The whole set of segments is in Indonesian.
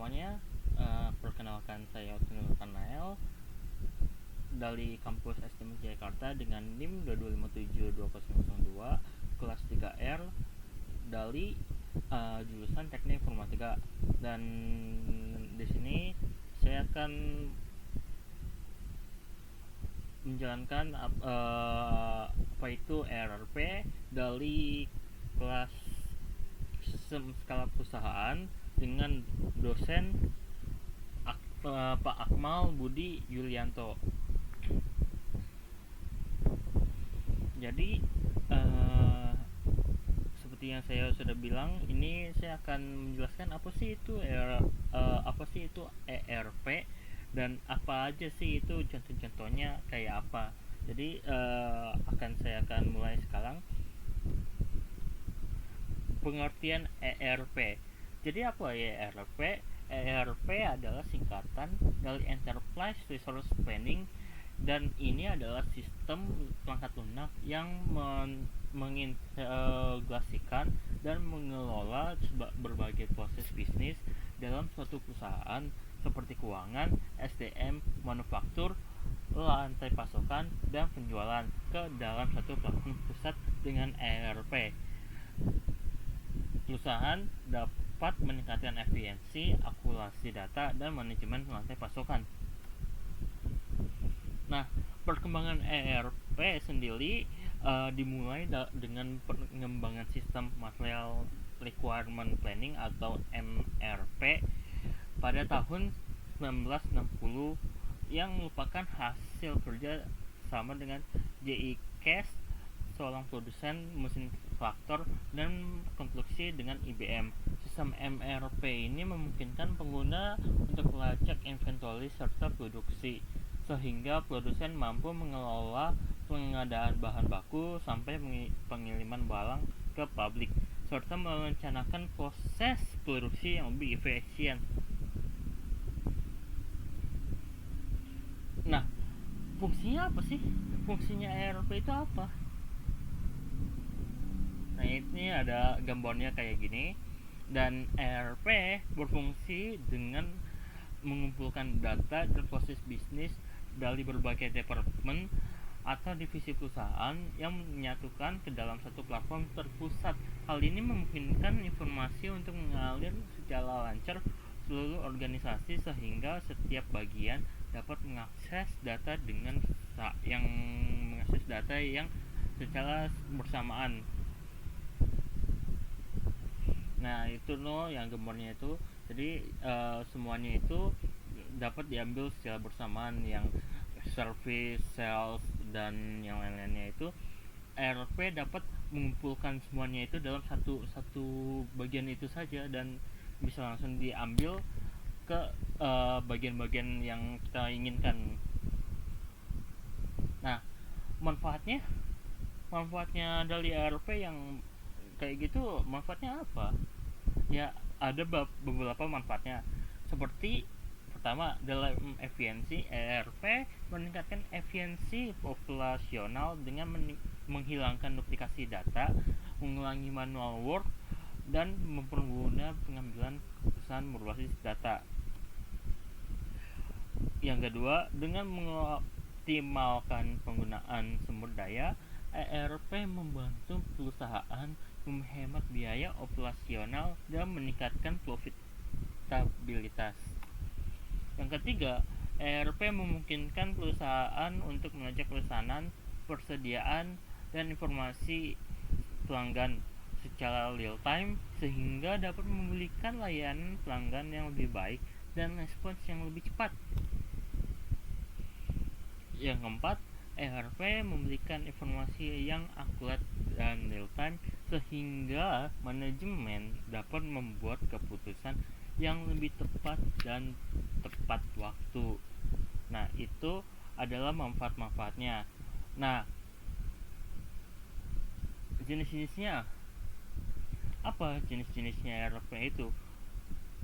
semuanya, perkenalkan saya Nael dari kampus STM Jakarta dengan NIM 2257202 kelas 3R dari jurusan Teknik Informatika. Dan di sini saya akan menjalankan apa itu ERP dari kelas skala perusahaan dengan dosen Pak Akmal Budi Yulianto. Jadi seperti yang saya sudah bilang, ini saya akan menjelaskan apa sih itu ERP dan apa aja sih itu contoh-contohnya kayak apa. Jadi saya akan mulai sekarang. Pengertian ERP. Jadi apa ya ERP? ERP adalah singkatan dari Enterprise Resource Planning, dan ini adalah sistem perangkat lunak yang mengintegrasikan dan mengelola berbagai proses bisnis dalam suatu perusahaan seperti keuangan, SDM, manufaktur, rantai pasokan, dan penjualan ke dalam satu platform pusat. Dengan ERP, perusahaan dapat meningkatkan efisiensi, akurasi data, dan manajemen rantai pasokan. Nah, perkembangan ERP sendiri dimulai dengan pengembangan sistem Material Requirement Planning atau MRP pada tahun 1960 yang merupakan hasil kerja sama dengan J.I. Case, seorang produsen mesin traktor dan konstruksi dengan IBM. Sistem MRP ini memungkinkan pengguna untuk melacak inventory serta produksi, sehingga produsen mampu mengelola pengadaan bahan baku sampai pengiriman barang ke pabrik, serta merencanakan proses produksi yang lebih efisien. Nah, fungsinya apa sih? Fungsinya ERP itu apa? Nah, ini ada gambarnya kayak gini. Dan ERP berfungsi dengan mengumpulkan data dan proses bisnis dari berbagai departemen atau divisi perusahaan yang menyatukan ke dalam satu platform terpusat. Hal ini memungkinkan informasi untuk mengalir secara lancar seluruh organisasi, sehingga setiap bagian dapat mengakses data yang secara bersamaan. Nah, itu yang gambarnya itu. Jadi semuanya itu dapat diambil secara bersamaan, yang service, sales, dan yang lain-lainnya itu. ERP dapat mengumpulkan semuanya itu dalam satu bagian itu saja, dan bisa langsung diambil ke bagian-bagian yang kita inginkan. Nah, manfaatnya dari ERP yang kayak gitu, manfaatnya apa? Ya, ada beberapa manfaatnya. Seperti pertama, dalam efisiensi, ERP meningkatkan efisiensi operasional dengan menghilangkan duplikasi data, mengurangi manual work, dan mempermudah pengambilan keputusan berbasis data. Yang kedua, dengan mengoptimalkan penggunaan sumber daya, ERP membantu perusahaan menghemat biaya operasional dan meningkatkan profitabilitas. Yang ketiga, ERP memungkinkan perusahaan untuk melacak pesanan, persediaan, dan informasi pelanggan secara real time, sehingga dapat memberikan layanan pelanggan yang lebih baik dan respons yang lebih cepat. Yang keempat, ERP memberikan informasi yang akurat dan real time, sehingga manajemen dapat membuat keputusan yang lebih tepat dan tepat waktu. Nah, itu adalah manfaat-manfaatnya. Nah, jenis-jenisnya apa? Jenis-jenisnya ERP itu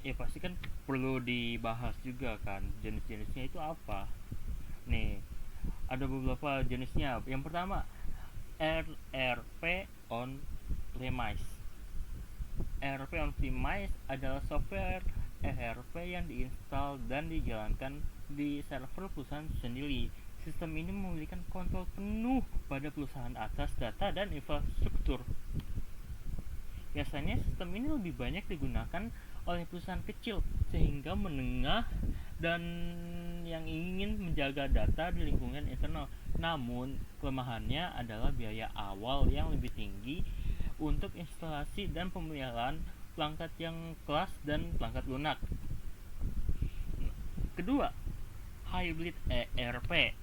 ya pasti kan perlu dibahas juga kan. Jenis-jenisnya itu apa? Nih, ada beberapa jenisnya. Yang pertama, ERP on premise. ERP on premise adalah software ERP yang diinstal dan dijalankan di server perusahaan sendiri. Sistem ini memberikan kontrol penuh pada perusahaan atas data dan infrastruktur. Biasanya sistem ini lebih banyak digunakan oleh perusahaan kecil sehingga menengah dan yang ingin menjaga data di lingkungan internal. Namun, kelemahannya adalah biaya awal yang lebih tinggi untuk instalasi dan pemeliharaan perangkat yang kelas dan perangkat lunak. Kedua, hybrid ERP.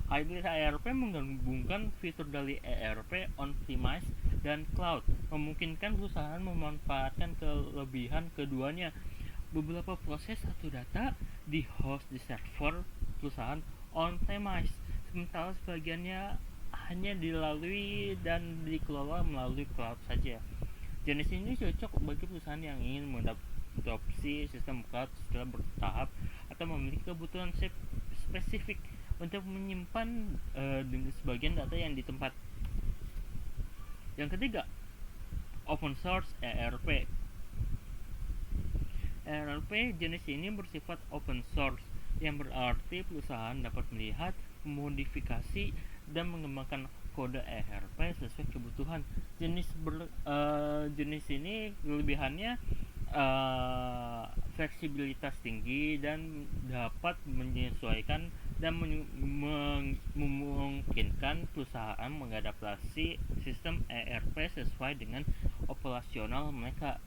Hybrid ERP menggabungkan fitur dari ERP on-premise dan cloud, memungkinkan perusahaan memanfaatkan kelebihan keduanya. Beberapa proses satu data di host di server perusahaan on-premise, sementara sebagiannya hanya dilalui dan dikelola melalui cloud saja. Jenis ini cocok bagi perusahaan yang ingin mengadopsi sistem cloud secara bertahap atau memiliki kebutuhan spesifik untuk menyimpan dengan sebagian data yang di tempat. Yang ketiga, open source ERP. ERP jenis ini bersifat open source, yang berarti perusahaan dapat melihat, memodifikasi, dan mengembangkan kode ERP sesuai kebutuhan. Jenis ini kelebihannya fleksibilitas tinggi dan dapat menyesuaikan dan memungkinkan perusahaan mengadaptasi sistem ERP sesuai dengan operasional mereka.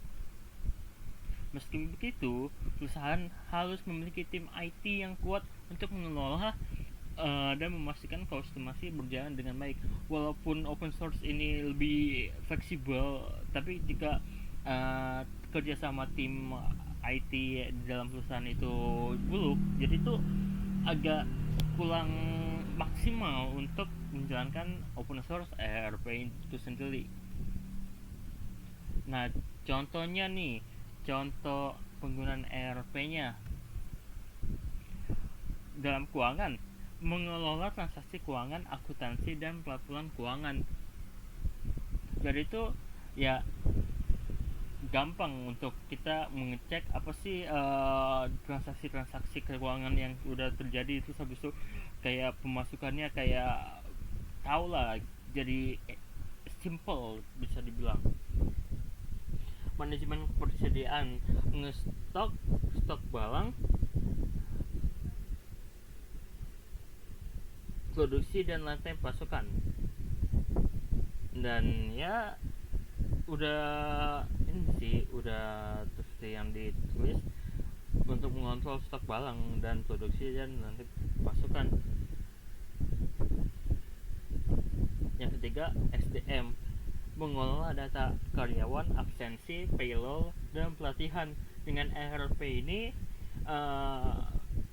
Meski begitu, perusahaan harus memiliki tim IT yang kuat untuk mengelola dan memastikan konsumsi berjalan dengan baik. Walaupun open source ini lebih fleksibel, tapi jika kerjasama tim IT di dalam perusahaan itu buruk, jadi itu agak kurang maksimal untuk menjalankan open source ERP itu sendiri. Nah, contohnya nih, contoh penggunaan ERP-nya dalam keuangan, mengelola transaksi keuangan, akuntansi, dan pelaporan keuangan. Jadi itu ya gampang untuk kita mengecek apa sih transaksi-transaksi keuangan yang udah terjadi, terus habis itu kayak pemasukannya kayak tahu lah, jadi simple bisa dibilang. Manajemen persediaan, stok barang, produksi dan rantai pasokan. Dan ya udah ini sih udah terus yang ditulis untuk mengontrol stok barang dan produksi dan rantai pasokan. Yang ketiga, SDM, mengelola data karyawan, absensi, payroll, dan pelatihan. Dengan ERP ini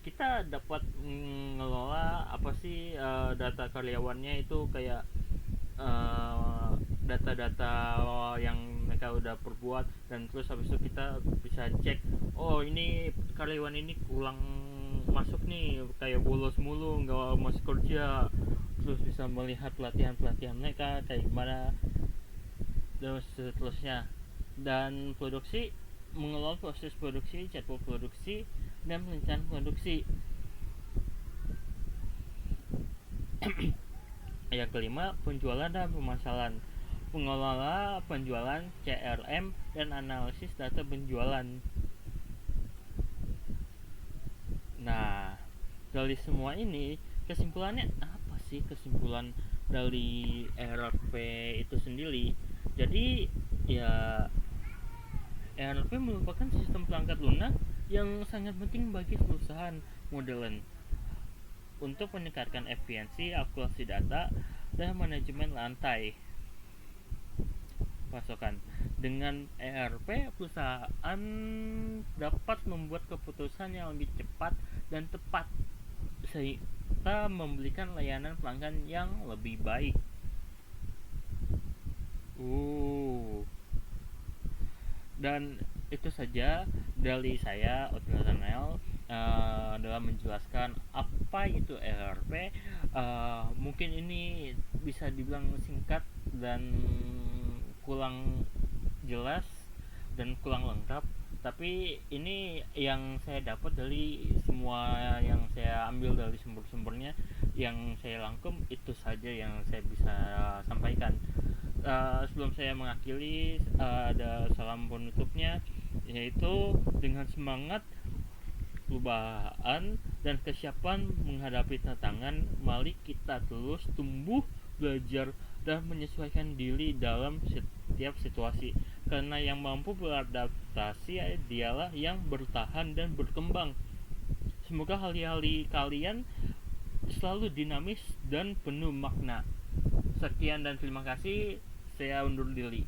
kita dapat mengelola apa sih data karyawannya itu kayak data-data yang mereka udah perbuat, dan terus habis itu kita bisa cek, oh ini karyawan ini kurang masuk nih, kayak bolos mulu, nggak masuk kerja, terus bisa melihat pelatihan mereka kayak gimana dan seterusnya. Dan produksi, mengelola proses produksi, jadwal produksi, dan perencanaan produksi. Yang kelima, penjualan dan pemasaran, mengelola penjualan, CRM, dan analisis data penjualan. Nah, dari semua ini kesimpulannya apa sih? Kesimpulan dari ERP itu sendiri, jadi ya ERP merupakan sistem perangkat lunak yang sangat penting bagi perusahaan modern untuk meningkatkan efisiensi, akurasi data, dan manajemen rantai pasokan. Dengan ERP, perusahaan dapat membuat keputusan yang lebih cepat dan tepat serta memberikan layanan pelanggan yang lebih baik. Dan itu saja dari saya, Otranel, dalam menjelaskan apa itu ERP. Mungkin ini bisa dibilang singkat dan kurang jelas dan kurang lengkap, Tapi ini yang saya dapat dari semua yang saya ambil dari sumber-sumbernya, yang saya rangkum itu saja yang saya bisa sampaikan. Sebelum saya mengakhiri, ada salam penutupnya, yaitu dengan semangat perubahan dan kesiapan menghadapi tantangan, mari kita terus tumbuh, belajar, dan menyesuaikan diri dalam setiap situasi. Karena yang mampu beradaptasi dialah yang bertahan dan berkembang. Semoga hari-hari kalian selalu dinamis dan penuh makna. Sekian dan terima kasih. Saya undur diri.